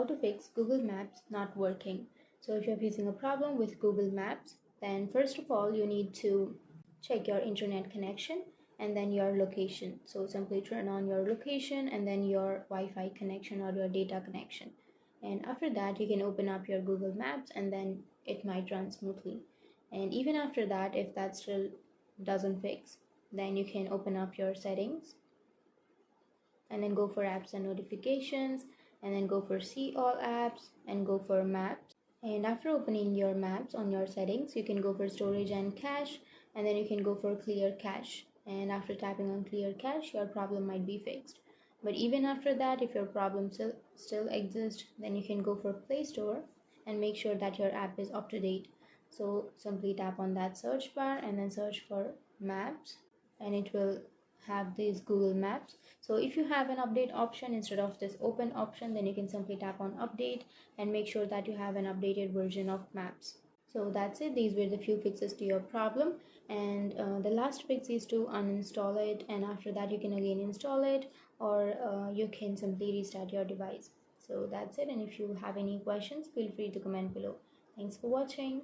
how to fix Google Maps not working. So if you're facing a problem with Google Maps, then first of all you need to check your internet connection and then your location. So simply turn on your location and then your Wi-Fi connection or your data connection. And after that you can open up your Google Maps and then it might run smoothly. And even after that, if that still doesn't fix, then you can open up your settings and then go for apps and notifications and then go for see all apps and go for maps. And after opening your maps on your settings, you can go for storage and cache and then you can go for clear cache. And after tapping on clear cache, your problem might be fixed. But even after that, if your problem still exists, then you can go for Play Store and make sure that your app is up to date. So simply tap on that search bar and then search for maps and it will have these Google Maps. So if you have an update option instead of this open option, then you can simply tap on update and make sure that you have an updated version of maps. So that's it. These were the few fixes to your problem, and the last fix is to uninstall it, and after that you can again install it, or you can simply restart your device. So that's it, and if you have any questions, feel free to comment below. Thanks for watching.